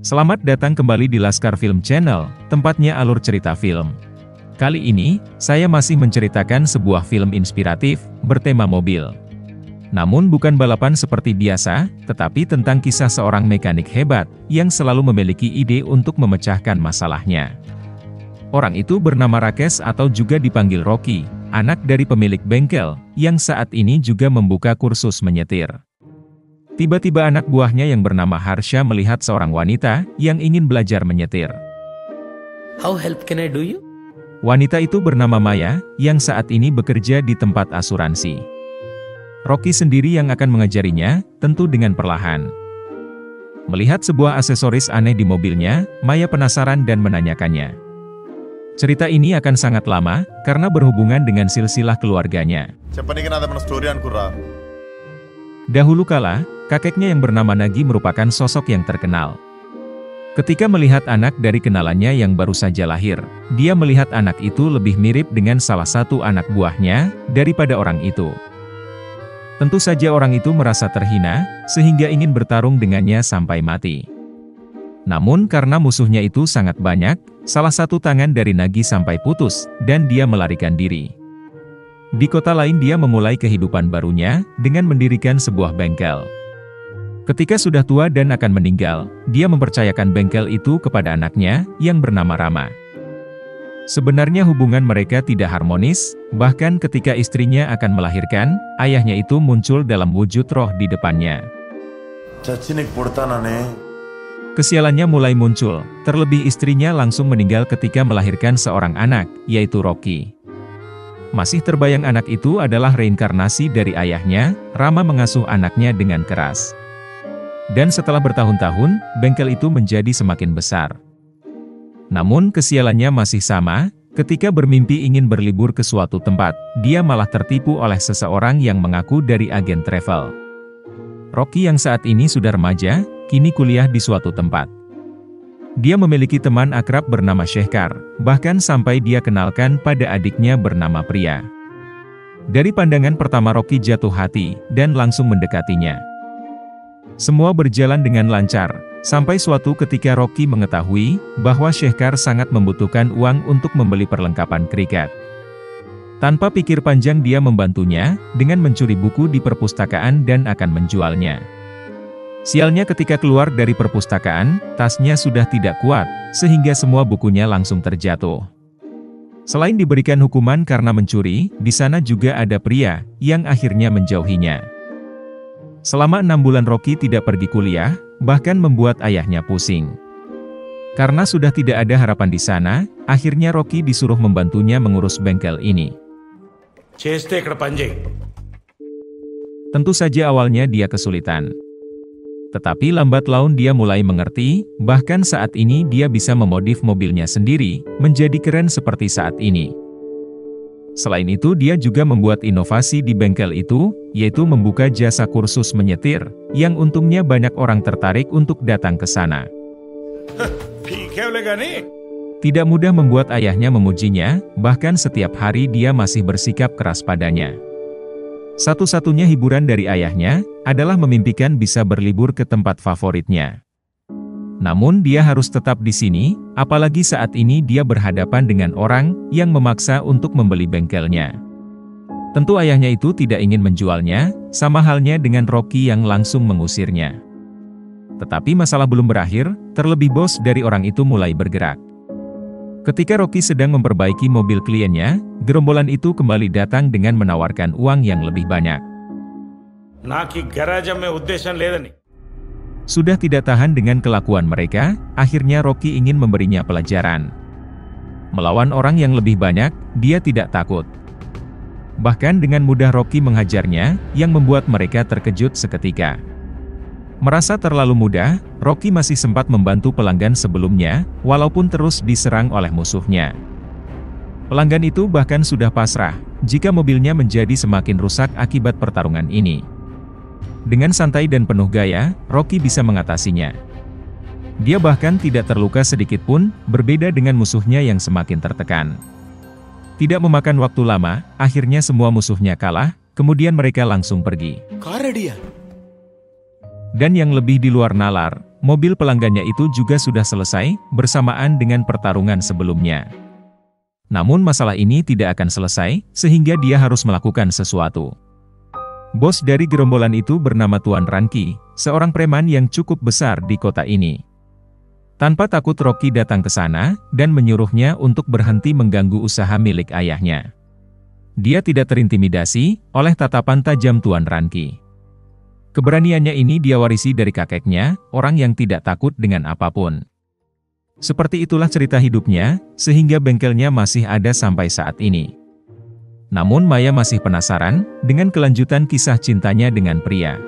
Selamat datang kembali di Laskar Film Channel, tempatnya alur cerita film. Kali ini, saya masih menceritakan sebuah film inspiratif, bertema mobil. Namun bukan balapan seperti biasa, tetapi tentang kisah seorang mekanik hebat, yang selalu memiliki ide untuk memecahkan masalahnya. Orang itu bernama Rakesh atau juga dipanggil Rocky, anak dari pemilik bengkel, yang saat ini juga membuka kursus menyetir. Tiba-tiba anak buahnya yang bernama Harsha melihat seorang wanita yang ingin belajar menyetir. How help can I do you? Wanita itu bernama Maya, yang saat ini bekerja di tempat asuransi. Rocky sendiri yang akan mengajarinya, tentu dengan perlahan. Melihat sebuah aksesoris aneh di mobilnya, Maya penasaran dan menanyakannya. Cerita ini akan sangat lama, karena berhubungan dengan silsilah keluarganya. Dahulu kala, kakeknya yang bernama Nagi merupakan sosok yang terkenal. Ketika melihat anak dari kenalannya yang baru saja lahir, dia melihat anak itu lebih mirip dengan salah satu anak buahnya, daripada orang itu. Tentu saja orang itu merasa terhina, sehingga ingin bertarung dengannya sampai mati. Namun karena musuhnya itu sangat banyak, salah satu tangan dari Nagi sampai putus, dan dia melarikan diri. Di kota lain dia memulai kehidupan barunya, dengan mendirikan sebuah bengkel. Ketika sudah tua dan akan meninggal, dia mempercayakan bengkel itu kepada anaknya, yang bernama Rama. Sebenarnya hubungan mereka tidak harmonis, bahkan ketika istrinya akan melahirkan, ayahnya itu muncul dalam wujud roh di depannya. Kesialannya mulai muncul, terlebih istrinya langsung meninggal ketika melahirkan seorang anak, yaitu Rocky. Masih terbayang anak itu adalah reinkarnasi dari ayahnya, Rama mengasuh anaknya dengan keras. Dan setelah bertahun-tahun, bengkel itu menjadi semakin besar. Namun kesialannya masih sama, ketika bermimpi ingin berlibur ke suatu tempat, dia malah tertipu oleh seseorang yang mengaku dari agen travel. Rocky yang saat ini sudah remaja, kini kuliah di suatu tempat. Dia memiliki teman akrab bernama Shekhar, bahkan sampai dia kenalkan pada adiknya bernama Priya. Dari pandangan pertama Rocky jatuh hati, dan langsung mendekatinya. Semua berjalan dengan lancar, sampai suatu ketika Rocky mengetahui, bahwa Shekhar sangat membutuhkan uang untuk membeli perlengkapan kriket. Tanpa pikir panjang dia membantunya, dengan mencuri buku di perpustakaan dan akan menjualnya. Sialnya ketika keluar dari perpustakaan, tasnya sudah tidak kuat, sehingga semua bukunya langsung terjatuh. Selain diberikan hukuman karena mencuri, di sana juga ada Priya, yang akhirnya menjauhinya. Selama 6 bulan Rocky tidak pergi kuliah, bahkan membuat ayahnya pusing. Karena sudah tidak ada harapan di sana, akhirnya Rocky disuruh membantunya mengurus bengkel ini. Tentu saja awalnya dia kesulitan. Tetapi lambat laun dia mulai mengerti, bahkan saat ini dia bisa memodif mobilnya sendiri, menjadi keren seperti saat ini. Selain itu dia juga membuat inovasi di bengkel itu, yaitu membuka jasa kursus menyetir, yang untungnya banyak orang tertarik untuk datang ke sana. Tidak mudah membuat ayahnya memujinya, bahkan setiap hari dia masih bersikap keras padanya. Satu-satunya hiburan dari ayahnya, adalah memimpikan bisa berlibur ke tempat favoritnya. Namun dia harus tetap di sini, apalagi saat ini dia berhadapan dengan orang, yang memaksa untuk membeli bengkelnya. Tentu ayahnya itu tidak ingin menjualnya, sama halnya dengan Rocky yang langsung mengusirnya. Tetapi masalah belum berakhir, terlebih bos dari orang itu mulai bergerak. Ketika Rocky sedang memperbaiki mobil kliennya, gerombolan itu kembali datang dengan menawarkan uang yang lebih banyak. Sudah tidak tahan dengan kelakuan mereka, akhirnya Rocky ingin memberinya pelajaran. Melawan orang yang lebih banyak, dia tidak takut. Bahkan dengan mudah Rocky menghajarnya, yang membuat mereka terkejut seketika. Merasa terlalu mudah, Rocky masih sempat membantu pelanggan sebelumnya, walaupun terus diserang oleh musuhnya. Pelanggan itu bahkan sudah pasrah, jika mobilnya menjadi semakin rusak akibat pertarungan ini. Dengan santai dan penuh gaya, Rocky bisa mengatasinya. Dia bahkan tidak terluka sedikit pun, berbeda dengan musuhnya yang semakin tertekan. Tidak memakan waktu lama, akhirnya semua musuhnya kalah, kemudian mereka langsung pergi. Dan yang lebih di luar nalar, mobil pelanggannya itu juga sudah selesai, bersamaan dengan pertarungan sebelumnya. Namun masalah ini tidak akan selesai, sehingga dia harus melakukan sesuatu. Bos dari gerombolan itu bernama Tuan Ranki, seorang preman yang cukup besar di kota ini. Tanpa takut Rocky datang ke sana, dan menyuruhnya untuk berhenti mengganggu usaha milik ayahnya. Dia tidak terintimidasi oleh tatapan tajam Tuan Ranki. Keberaniannya ini dia warisi dari kakeknya, orang yang tidak takut dengan apapun. Seperti itulah cerita hidupnya, sehingga bengkelnya masih ada sampai saat ini. Namun Maya masih penasaran dengan kelanjutan kisah cintanya dengan pria.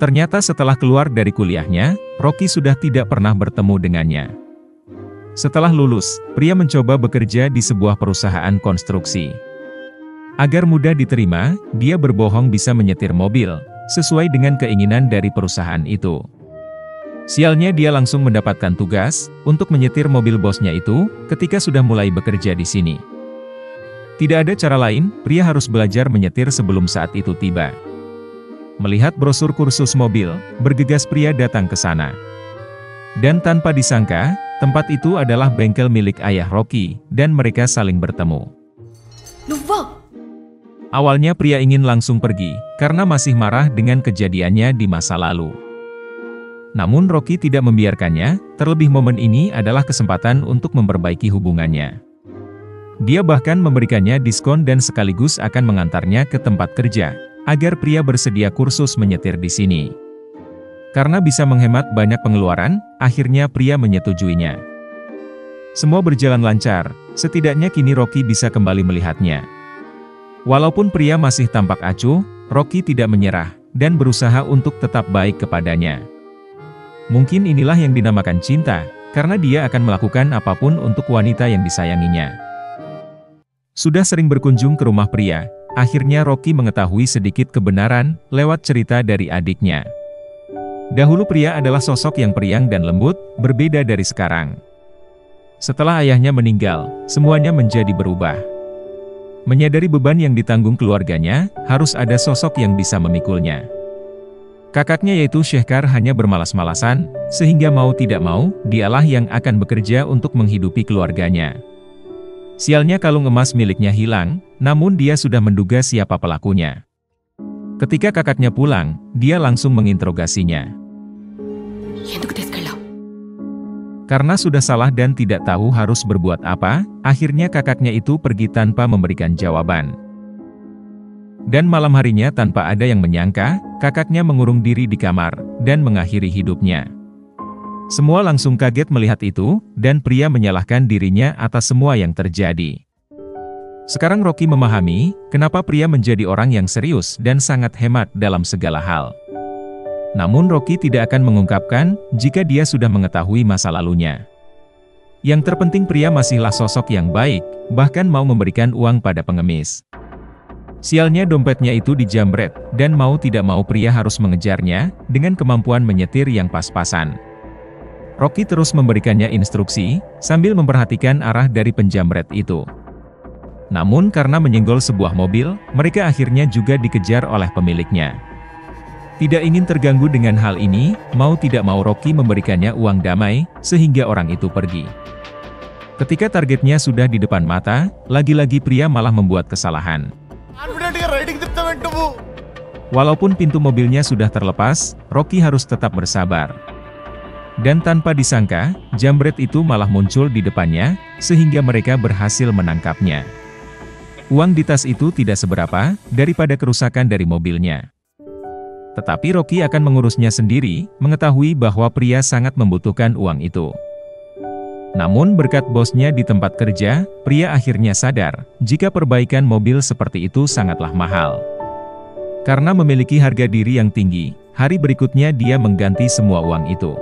Ternyata setelah keluar dari kuliahnya, Rocky sudah tidak pernah bertemu dengannya. Setelah lulus, pria mencoba bekerja di sebuah perusahaan konstruksi. Agar mudah diterima, dia berbohong bisa menyetir mobil, sesuai dengan keinginan dari perusahaan itu. Sialnya dia langsung mendapatkan tugas untuk menyetir mobil bosnya itu ketika sudah mulai bekerja di sini. Tidak ada cara lain, pria harus belajar menyetir sebelum saat itu tiba. Melihat brosur kursus mobil, bergegas pria datang ke sana. Dan tanpa disangka, tempat itu adalah bengkel milik ayah Rocky, dan mereka saling bertemu. Awalnya pria ingin langsung pergi, karena masih marah dengan kejadiannya di masa lalu. Namun Rocky tidak membiarkannya, terlebih momen ini adalah kesempatan untuk memperbaiki hubungannya. Dia bahkan memberikannya diskon dan sekaligus akan mengantarnya ke tempat kerja, agar pria bersedia kursus menyetir di sini. Karena bisa menghemat banyak pengeluaran, akhirnya pria menyetujuinya. Semua berjalan lancar, setidaknya kini Rocky bisa kembali melihatnya. Walaupun pria masih tampak acuh, Rocky tidak menyerah, dan berusaha untuk tetap baik kepadanya. Mungkin inilah yang dinamakan cinta, karena dia akan melakukan apapun untuk wanita yang disayanginya. Sudah sering berkunjung ke rumah pria, akhirnya Rocky mengetahui sedikit kebenaran lewat cerita dari adiknya. Dahulu pria adalah sosok yang periang dan lembut, berbeda dari sekarang. Setelah ayahnya meninggal, semuanya menjadi berubah. Menyadari beban yang ditanggung keluarganya, harus ada sosok yang bisa memikulnya. Kakaknya yaitu Shekhar hanya bermalas-malasan, sehingga mau tidak mau, dialah yang akan bekerja untuk menghidupi keluarganya. Sialnya kalung emas miliknya hilang, namun dia sudah menduga siapa pelakunya. Ketika kakaknya pulang, dia langsung menginterogasinya. Karena sudah salah dan tidak tahu harus berbuat apa, akhirnya kakaknya itu pergi tanpa memberikan jawaban. Dan malam harinya tanpa ada yang menyangka, kakaknya mengurung diri di kamar, dan mengakhiri hidupnya. Semua langsung kaget melihat itu, dan pria menyalahkan dirinya atas semua yang terjadi. Sekarang Rocky memahami, kenapa pria menjadi orang yang serius dan sangat hemat dalam segala hal. Namun Rocky tidak akan mengungkapkan, jika dia sudah mengetahui masa lalunya. Yang terpenting pria masihlah sosok yang baik, bahkan mau memberikan uang pada pengemis. Sialnya dompetnya itu dijamret, dan mau tidak mau pria harus mengejarnya, dengan kemampuan menyetir yang pas-pasan. Rocky terus memberikannya instruksi, sambil memperhatikan arah dari penjamret itu. Namun karena menyenggol sebuah mobil, mereka akhirnya juga dikejar oleh pemiliknya. Tidak ingin terganggu dengan hal ini, mau tidak mau Rocky memberikannya uang damai, sehingga orang itu pergi. Ketika targetnya sudah di depan mata, lagi-lagi pria malah membuat kesalahan. Walaupun pintu mobilnya sudah terlepas, Rocky harus tetap bersabar. Dan tanpa disangka, jambret itu malah muncul di depannya, sehingga mereka berhasil menangkapnya. Uang di tas itu tidak seberapa, daripada kerusakan dari mobilnya. Tetapi Rocky akan mengurusnya sendiri, mengetahui bahwa pria sangat membutuhkan uang itu. Namun berkat bosnya di tempat kerja, pria akhirnya sadar, jika perbaikan mobil seperti itu sangatlah mahal. Karena memiliki harga diri yang tinggi, hari berikutnya dia mengganti semua uang itu.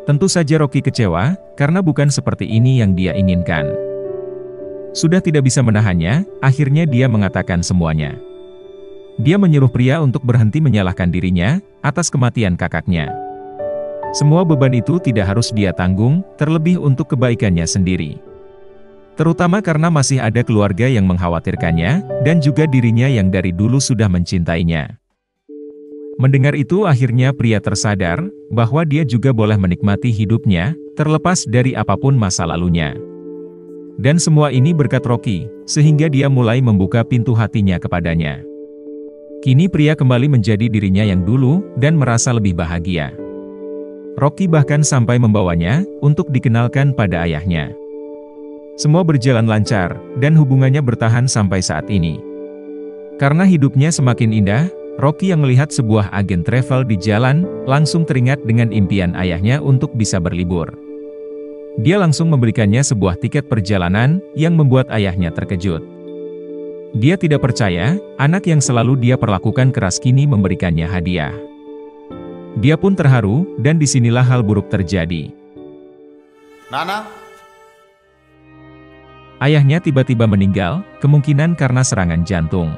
Tentu saja Rocky kecewa, karena bukan seperti ini yang dia inginkan. Sudah tidak bisa menahannya, akhirnya dia mengatakan semuanya. Dia menyuruh pria untuk berhenti menyalahkan dirinya, atas kematian kakaknya. Semua beban itu tidak harus dia tanggung, terlebih untuk kebaikannya sendiri. Terutama karena masih ada keluarga yang mengkhawatirkannya, dan juga dirinya yang dari dulu sudah mencintainya. Mendengar itu akhirnya pria tersadar, bahwa dia juga boleh menikmati hidupnya, terlepas dari apapun masa lalunya. Dan semua ini berkat Rocky, sehingga dia mulai membuka pintu hatinya kepadanya. Kini pria kembali menjadi dirinya yang dulu, dan merasa lebih bahagia. Rocky bahkan sampai membawanya, untuk dikenalkan pada ayahnya. Semua berjalan lancar, dan hubungannya bertahan sampai saat ini. Karena hidupnya semakin indah, Rocky yang melihat sebuah agen travel di jalan, langsung teringat dengan impian ayahnya untuk bisa berlibur. Dia langsung memberikannya sebuah tiket perjalanan, yang membuat ayahnya terkejut. Dia tidak percaya, anak yang selalu dia perlakukan keras kini memberikannya hadiah. Dia pun terharu, dan disinilah hal buruk terjadi. Nana? Ayahnya tiba-tiba meninggal, kemungkinan karena serangan jantung.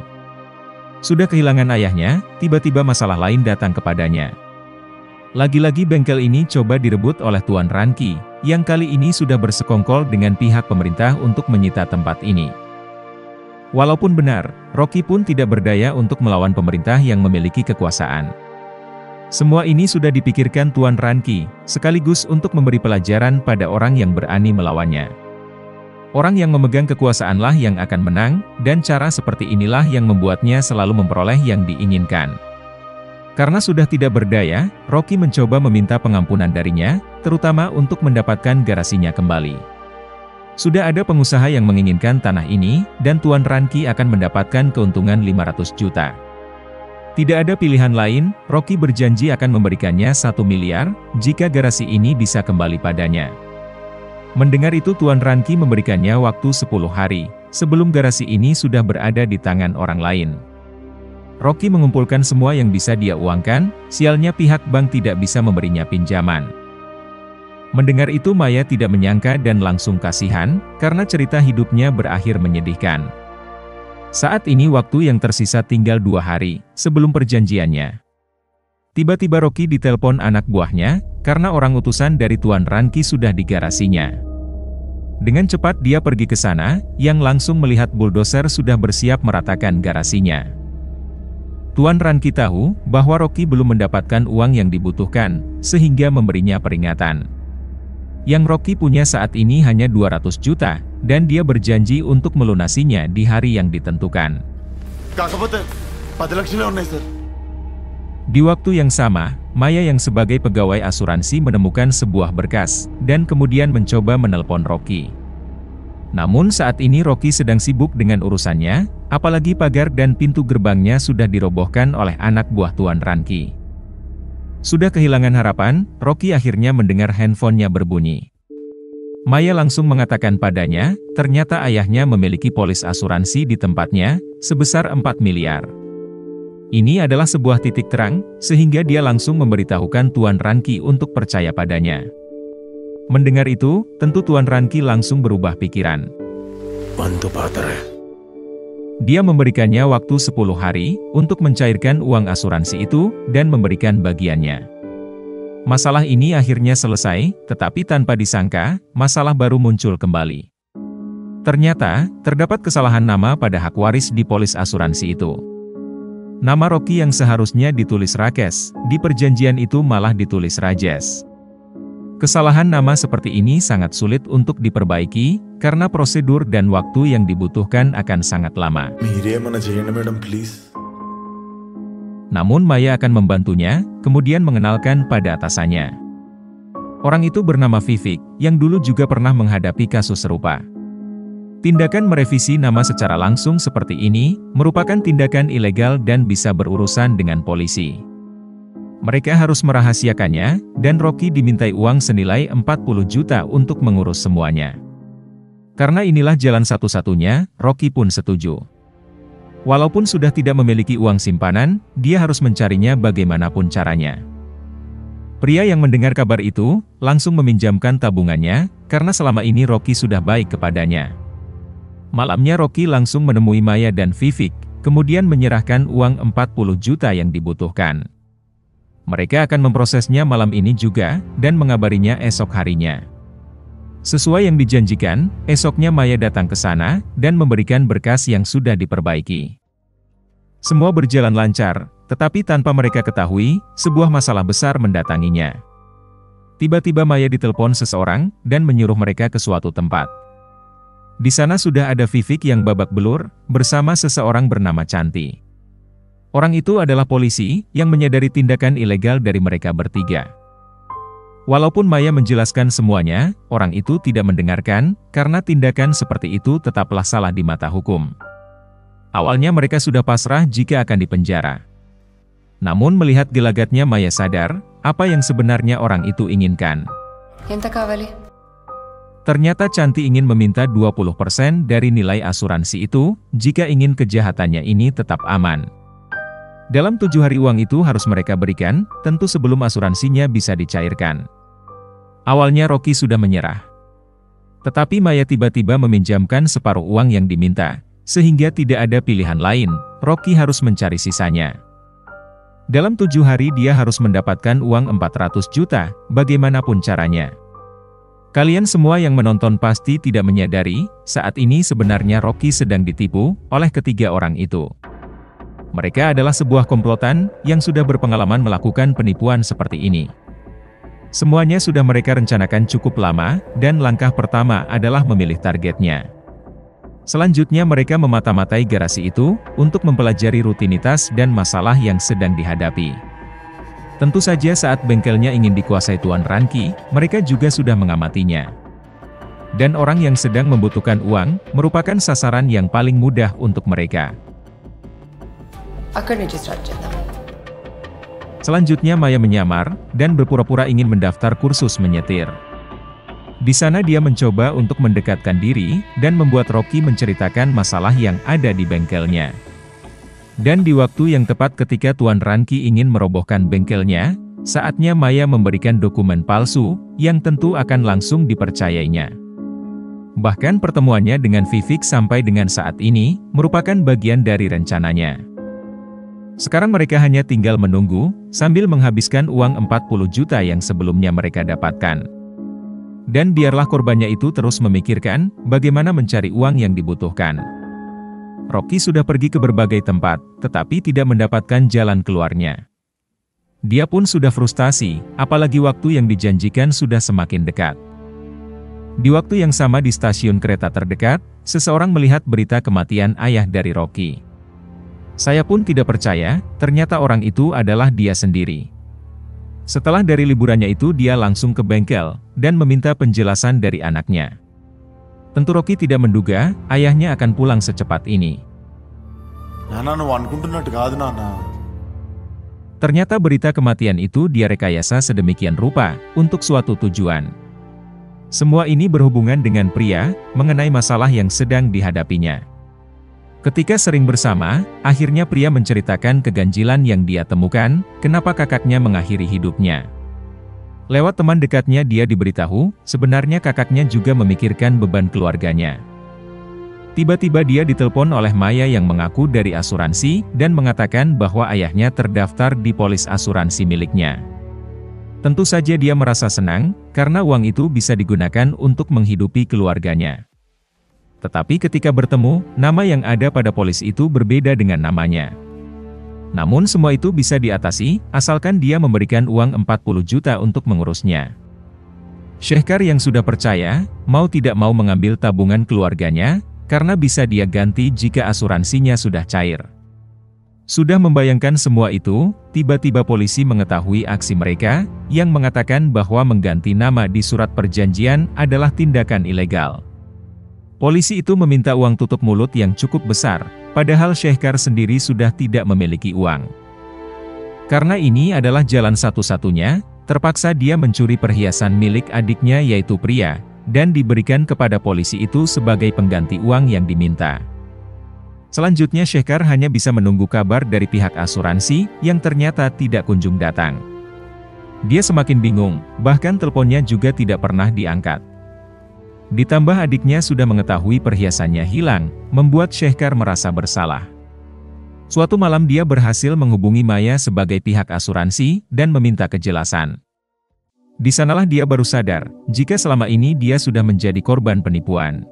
Sudah kehilangan ayahnya, tiba-tiba masalah lain datang kepadanya. Lagi-lagi bengkel ini coba direbut oleh Tuan Ranki, yang kali ini sudah bersekongkol dengan pihak pemerintah untuk menyita tempat ini. Walaupun benar, Rocky pun tidak berdaya untuk melawan pemerintah yang memiliki kekuasaan. Semua ini sudah dipikirkan Tuan Ranki, sekaligus untuk memberi pelajaran pada orang yang berani melawannya. Orang yang memegang kekuasaanlah yang akan menang, dan cara seperti inilah yang membuatnya selalu memperoleh yang diinginkan. Karena sudah tidak berdaya, Rocky mencoba meminta pengampunan darinya, terutama untuk mendapatkan garasinya kembali. Sudah ada pengusaha yang menginginkan tanah ini, dan Tuan Ranki akan mendapatkan keuntungan 500 juta. Tidak ada pilihan lain, Rocky berjanji akan memberikannya 1 miliar, jika garasi ini bisa kembali padanya. Mendengar itu Tuan Ranki memberikannya waktu 10 hari, sebelum garasi ini sudah berada di tangan orang lain. Rocky mengumpulkan semua yang bisa dia uangkan, sialnya pihak bank tidak bisa memberinya pinjaman. Mendengar itu Maya tidak menyangka dan langsung kasihan, karena cerita hidupnya berakhir menyedihkan. Saat ini waktu yang tersisa tinggal 2 hari, sebelum perjanjiannya. Tiba-tiba Rocky ditelepon anak buahnya, karena orang utusan dari Tuan Ranki sudah di garasinya. Dengan cepat dia pergi ke sana, yang langsung melihat bulldozer sudah bersiap meratakan garasinya. Tuan Ranki tahu, bahwa Rocky belum mendapatkan uang yang dibutuhkan, sehingga memberinya peringatan. Yang Rocky punya saat ini hanya 200 juta, dan dia berjanji untuk melunasinya di hari yang ditentukan. Di waktu yang sama, Maya yang sebagai pegawai asuransi menemukan sebuah berkas, dan kemudian mencoba menelpon Rocky. Namun saat ini Rocky sedang sibuk dengan urusannya, apalagi pagar dan pintu gerbangnya sudah dirobohkan oleh anak buah Tuan Ranki. Sudah kehilangan harapan, Rocky akhirnya mendengar handphonenya berbunyi. Maya langsung mengatakan padanya, ternyata ayahnya memiliki polis asuransi di tempatnya, sebesar 4 miliar. Ini adalah sebuah titik terang, sehingga dia langsung memberitahukan Tuan Ranki untuk percaya padanya. Mendengar itu, tentu Tuan Ranki langsung berubah pikiran. Dia memberikannya waktu 10 hari, untuk mencairkan uang asuransi itu, dan memberikan bagiannya. Masalah ini akhirnya selesai, tetapi tanpa disangka, masalah baru muncul kembali. Ternyata, terdapat kesalahan nama pada hak waris di polis asuransi itu. Nama Rocky yang seharusnya ditulis Rakesh, di perjanjian itu malah ditulis Rajesh. Kesalahan nama seperti ini sangat sulit untuk diperbaiki, karena prosedur dan waktu yang dibutuhkan akan sangat lama. Namun Maya akan membantunya, kemudian mengenalkan pada atasannya. Orang itu bernama Vivek, yang dulu juga pernah menghadapi kasus serupa. Tindakan merevisi nama secara langsung seperti ini, merupakan tindakan ilegal dan bisa berurusan dengan polisi. Mereka harus merahasiakannya, dan Rocky dimintai uang senilai 40 juta untuk mengurus semuanya. Karena inilah jalan satu-satunya, Rocky pun setuju. Walaupun sudah tidak memiliki uang simpanan, dia harus mencarinya bagaimanapun caranya. Pria yang mendengar kabar itu, langsung meminjamkan tabungannya, karena selama ini Rocky sudah baik kepadanya. Malamnya Rocky langsung menemui Maya dan Vivek, kemudian menyerahkan uang 40 juta yang dibutuhkan. Mereka akan memprosesnya malam ini juga, dan mengabarinya esok harinya. Sesuai yang dijanjikan, esoknya Maya datang ke sana dan memberikan berkas yang sudah diperbaiki. Semua berjalan lancar, tetapi tanpa mereka ketahui, sebuah masalah besar mendatanginya. Tiba-tiba Maya ditelepon seseorang dan menyuruh mereka ke suatu tempat. Di sana sudah ada Vivek yang babak belur, bersama seseorang bernama Chanti. Orang itu adalah polisi yang menyadari tindakan ilegal dari mereka bertiga. Walaupun Maya menjelaskan semuanya, orang itu tidak mendengarkan, karena tindakan seperti itu tetaplah salah di mata hukum. Awalnya mereka sudah pasrah jika akan dipenjara. Namun melihat gelagatnya Maya sadar, apa yang sebenarnya orang itu inginkan. ఎంత కావాలి? Ternyata Chanti ingin meminta 20% dari nilai asuransi itu, jika ingin kejahatannya ini tetap aman. Dalam 7 hari uang itu harus mereka berikan, tentu sebelum asuransinya bisa dicairkan. Awalnya Rocky sudah menyerah. Tetapi Maya tiba-tiba meminjamkan separuh uang yang diminta, sehingga tidak ada pilihan lain, Rocky harus mencari sisanya. Dalam 7 hari dia harus mendapatkan uang 400 juta, bagaimanapun caranya. Kalian semua yang menonton pasti tidak menyadari, saat ini sebenarnya Rocky sedang ditipu oleh ketiga orang itu. Mereka adalah sebuah komplotan yang sudah berpengalaman melakukan penipuan seperti ini. Semuanya sudah mereka rencanakan cukup lama, dan langkah pertama adalah memilih targetnya. Selanjutnya mereka memata-matai garasi itu, untuk mempelajari rutinitas dan masalah yang sedang dihadapi. Tentu saja saat bengkelnya ingin dikuasai Tuan Ranki, mereka juga sudah mengamatinya. Dan orang yang sedang membutuhkan uang, merupakan sasaran yang paling mudah untuk mereka. అక్కడి నుంచి స్టార్ట్ చేద్దాం. Selanjutnya Maya menyamar, dan berpura-pura ingin mendaftar kursus menyetir. Di sana dia mencoba untuk mendekatkan diri, dan membuat Rocky menceritakan masalah yang ada di bengkelnya. Dan di waktu yang tepat ketika Tuan Ranki ingin merobohkan bengkelnya, saatnya Maya memberikan dokumen palsu, yang tentu akan langsung dipercayainya. Bahkan pertemuannya dengan Vivek sampai dengan saat ini, merupakan bagian dari rencananya. Sekarang mereka hanya tinggal menunggu, sambil menghabiskan uang 40 juta yang sebelumnya mereka dapatkan. Dan biarlah korbannya itu terus memikirkan, bagaimana mencari uang yang dibutuhkan. Rocky sudah pergi ke berbagai tempat, tetapi tidak mendapatkan jalan keluarnya. Dia pun sudah frustasi, apalagi waktu yang dijanjikan sudah semakin dekat. Di waktu yang sama di stasiun kereta terdekat, seseorang melihat berita kematian ayah dari Rocky. Saya pun tidak percaya, ternyata orang itu adalah dia sendiri. Setelah dari liburannya itu dia langsung ke bengkel, dan meminta penjelasan dari anaknya. Tentu Rocky tidak menduga, ayahnya akan pulang secepat ini. నాన్న నువ్వు అనుకుంటున్నట్టు కాదు నాన్న. Ternyata berita kematian itu dia rekayasa sedemikian rupa, untuk suatu tujuan. Semua ini berhubungan dengan pria, mengenai masalah yang sedang dihadapinya. Ketika sering bersama, akhirnya pria menceritakan keganjilan yang dia temukan, kenapa kakaknya mengakhiri hidupnya. Lewat teman dekatnya dia diberitahu, sebenarnya kakaknya juga memikirkan beban keluarganya. Tiba-tiba dia ditelepon oleh Maya yang mengaku dari asuransi, dan mengatakan bahwa ayahnya terdaftar di polis asuransi miliknya. Tentu saja dia merasa senang, karena uang itu bisa digunakan untuk menghidupi keluarganya. Tetapi ketika bertemu, nama yang ada pada polis itu berbeda dengan namanya. Namun semua itu bisa diatasi, asalkan dia memberikan uang 40 juta untuk mengurusnya. Shehkar yang sudah percaya, mau tidak mau mengambil tabungan keluarganya, karena bisa dia ganti jika asuransinya sudah cair. Sudah membayangkan semua itu, tiba-tiba polisi mengetahui aksi mereka, yang mengatakan bahwa mengganti nama di surat perjanjian adalah tindakan ilegal. Polisi itu meminta uang tutup mulut yang cukup besar, padahal Shehkar sendiri sudah tidak memiliki uang. Karena ini adalah jalan satu-satunya, terpaksa dia mencuri perhiasan milik adiknya yaitu pria, dan diberikan kepada polisi itu sebagai pengganti uang yang diminta. Selanjutnya Shehkar hanya bisa menunggu kabar dari pihak asuransi, yang ternyata tidak kunjung datang. Dia semakin bingung, bahkan teleponnya juga tidak pernah diangkat. Ditambah adiknya sudah mengetahui perhiasannya hilang, membuat Shehkar merasa bersalah. Suatu malam dia berhasil menghubungi Maya sebagai pihak asuransi, dan meminta kejelasan. Di sanalah dia baru sadar, jika selama ini dia sudah menjadi korban penipuan.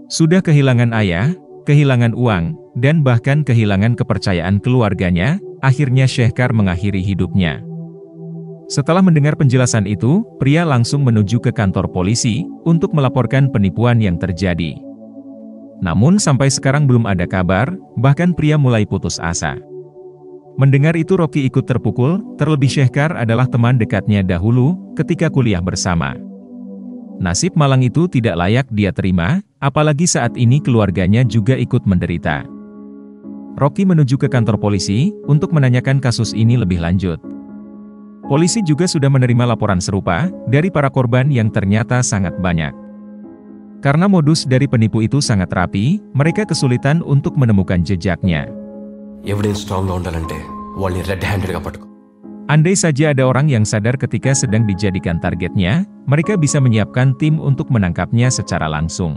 Sudah kehilangan ayah, kehilangan uang, dan bahkan kehilangan kepercayaan keluarganya, akhirnya Shehkar mengakhiri hidupnya. Setelah mendengar penjelasan itu, pria langsung menuju ke kantor polisi untuk melaporkan penipuan yang terjadi. Namun sampai sekarang belum ada kabar, bahkan pria mulai putus asa. Mendengar itu Rocky ikut terpukul, terlebih Shehkar adalah teman dekatnya dahulu ketika kuliah bersama. Nasib malang itu tidak layak dia terima, apalagi saat ini keluarganya juga ikut menderita. Rocky menuju ke kantor polisi untuk menanyakan kasus ini lebih lanjut. Polisi juga sudah menerima laporan serupa dari para korban yang ternyata sangat banyak. Karena modus dari penipu itu sangat rapi, mereka kesulitan untuk menemukan jejaknya. Evidence స్ట్రాంగ్గా ఉండాలంటే వాళ్ళని రెడ్ హ్యాండెడ్గా పట్టుకో. Andai saja ada orang yang sadar ketika sedang dijadikan targetnya, mereka bisa menyiapkan tim untuk menangkapnya secara langsung.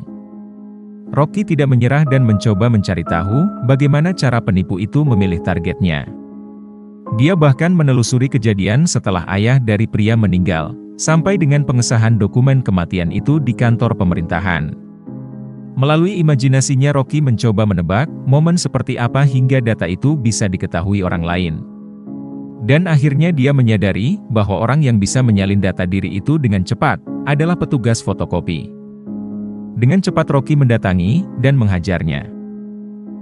Rocky tidak menyerah dan mencoba mencari tahu bagaimana cara penipu itu memilih targetnya. Dia bahkan menelusuri kejadian setelah ayah dari pria meninggal, sampai dengan pengesahan dokumen kematian itu di kantor pemerintahan. Melalui imajinasinya Rocky mencoba menebak momen seperti apa hingga data itu bisa diketahui orang lain. Dan akhirnya dia menyadari bahwa orang yang bisa menyalin data diri itu dengan cepat adalah petugas fotokopi. Dengan cepat Rocky mendatangi dan menghajarnya.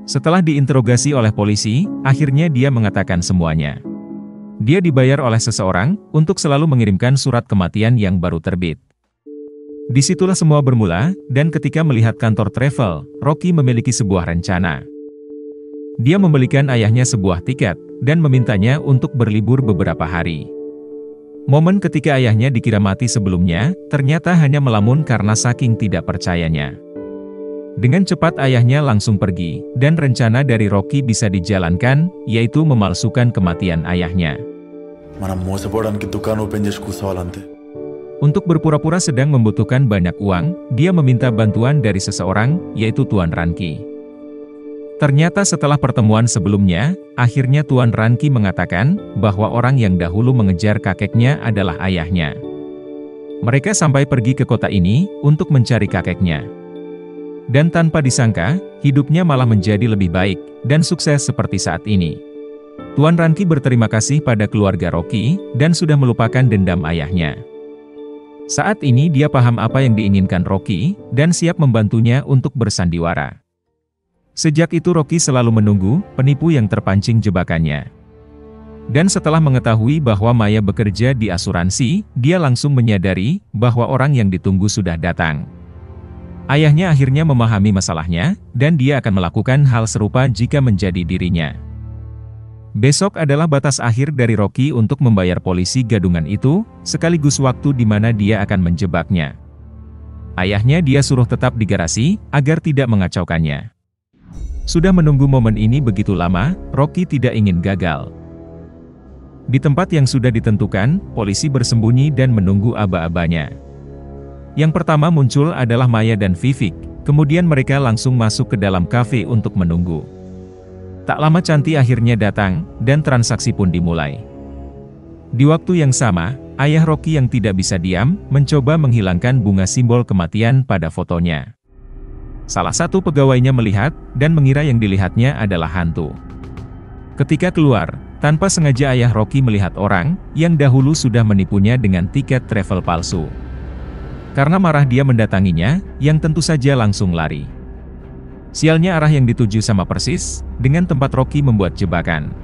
Setelah diinterogasi oleh polisi, akhirnya dia mengatakan semuanya. Dia dibayar oleh seseorang untuk selalu mengirimkan surat kematian yang baru terbit. Disitulah semua bermula, dan ketika melihat kantor travel, Rocky memiliki sebuah rencana. Dia membelikan ayahnya sebuah tiket, dan memintanya untuk berlibur beberapa hari. Momen ketika ayahnya dikira mati sebelumnya, ternyata hanya melamun karena saking tidak percayanya. Dengan cepat ayahnya langsung pergi, dan rencana dari Rocky bisa dijalankan, yaitu memalsukan kematian ayahnya. మనం మోసపోవడానికి దుకాణం ఓపెన్ చేసి కూర్చోవాలంతే. Untuk berpura-pura sedang membutuhkan banyak uang, dia meminta bantuan dari seseorang, yaitu Tuan Ranki. Ternyata setelah pertemuan sebelumnya, akhirnya Tuan Ranki mengatakan bahwa orang yang dahulu mengejar kakeknya adalah ayahnya. Mereka sampai pergi ke kota ini untuk mencari kakeknya. Dan tanpa disangka, hidupnya malah menjadi lebih baik dan sukses seperti saat ini. Tuan Ranki berterima kasih pada keluarga Rocky dan sudah melupakan dendam ayahnya. Saat ini dia paham apa yang diinginkan Rocky dan siap membantunya untuk bersandiwara. Sejak itu Rocky selalu menunggu penipu yang terpancing jebakannya. Dan setelah mengetahui bahwa Maya bekerja di asuransi, dia langsung menyadari bahwa orang yang ditunggu sudah datang. Ayahnya akhirnya memahami masalahnya, dan dia akan melakukan hal serupa jika menjadi dirinya. Besok adalah batas akhir dari Rocky untuk membayar polisi gadungan itu, sekaligus waktu di mana dia akan menjebaknya. Ayahnya dia suruh tetap di garasi, agar tidak mengacaukannya. Sudah menunggu momen ini begitu lama, Rocky tidak ingin gagal. Di tempat yang sudah ditentukan, polisi bersembunyi dan menunggu aba-abanya. Yang pertama muncul adalah Maya dan Vivek, kemudian mereka langsung masuk ke dalam kafe untuk menunggu. Tak lama Canti akhirnya datang, dan transaksi pun dimulai. Di waktu yang sama, ayah Rocky yang tidak bisa diam, mencoba menghilangkan bunga simbol kematian pada fotonya. Salah satu pegawainya melihat, dan mengira yang dilihatnya adalah hantu. Ketika keluar, tanpa sengaja ayah Rocky melihat orang, yang dahulu sudah menipunya dengan tiket travel palsu. Karena marah dia mendatanginya, yang tentu saja langsung lari. Sialnya arah yang dituju sama persis, dengan tempat Rocky membuat jebakan.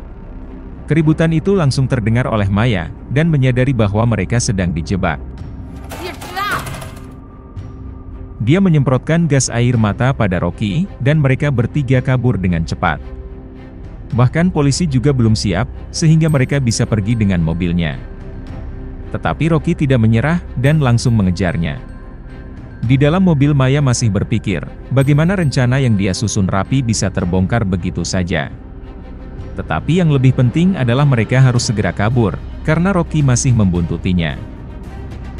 Keributan itu langsung terdengar oleh Maya, dan menyadari bahwa mereka sedang dijebak. Dia menyemprotkan gas air mata pada Rocky, dan mereka bertiga kabur dengan cepat. Bahkan polisi juga belum siap, sehingga mereka bisa pergi dengan mobilnya. Tetapi Rocky tidak menyerah, dan langsung mengejarnya. Di dalam mobil Maya masih berpikir, bagaimana rencana yang dia susun rapi bisa terbongkar begitu saja. Tetapi yang lebih penting adalah mereka harus segera kabur, karena Rocky masih membuntutinya.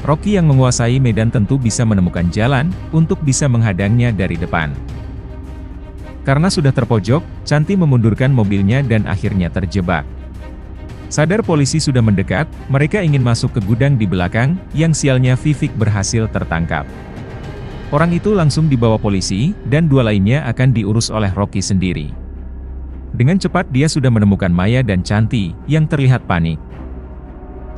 Rocky yang menguasai medan tentu bisa menemukan jalan, untuk bisa menghadangnya dari depan. Karena sudah terpojok, Canti memundurkan mobilnya dan akhirnya terjebak. Sadar polisi sudah mendekat, mereka ingin masuk ke gudang di belakang, yang sialnya Vivek berhasil tertangkap. Orang itu langsung dibawa polisi, dan 2 lainnya akan diurus oleh Rocky sendiri. Dengan cepat dia sudah menemukan Maya dan Chanti, yang terlihat panik.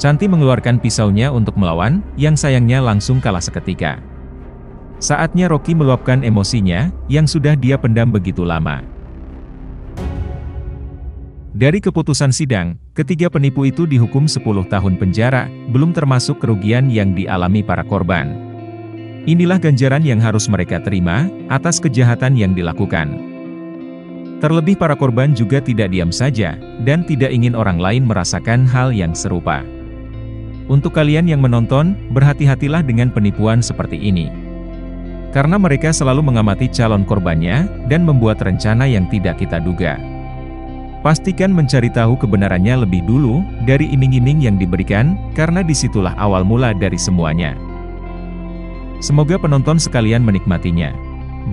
Chanti mengeluarkan pisaunya untuk melawan, yang sayangnya langsung kalah seketika. Saatnya Rocky meluapkan emosinya, yang sudah dia pendam begitu lama. Dari keputusan sidang, ketiga penipu itu dihukum 10 tahun penjara, belum termasuk kerugian yang dialami para korban. Inilah ganjaran yang harus mereka terima, atas kejahatan yang dilakukan. Terlebih para korban juga tidak diam saja, dan tidak ingin orang lain merasakan hal yang serupa. Untuk kalian yang menonton, berhati-hatilah dengan penipuan seperti ini. Karena mereka selalu mengamati calon korbannya, dan membuat rencana yang tidak kita duga. Pastikan mencari tahu kebenarannya lebih dulu, dari iming-iming yang diberikan, karena disitulah awal mula dari semuanya. Semoga penonton sekalian menikmatinya.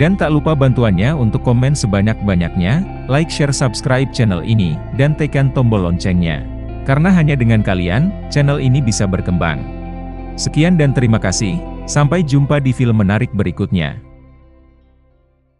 Dan tak lupa bantuannya untuk komen sebanyak-banyaknya, like, share, subscribe channel ini, dan tekan tombol loncengnya. Karena hanya dengan kalian, channel ini bisa berkembang. Sekian dan terima kasih, sampai jumpa di film menarik berikutnya.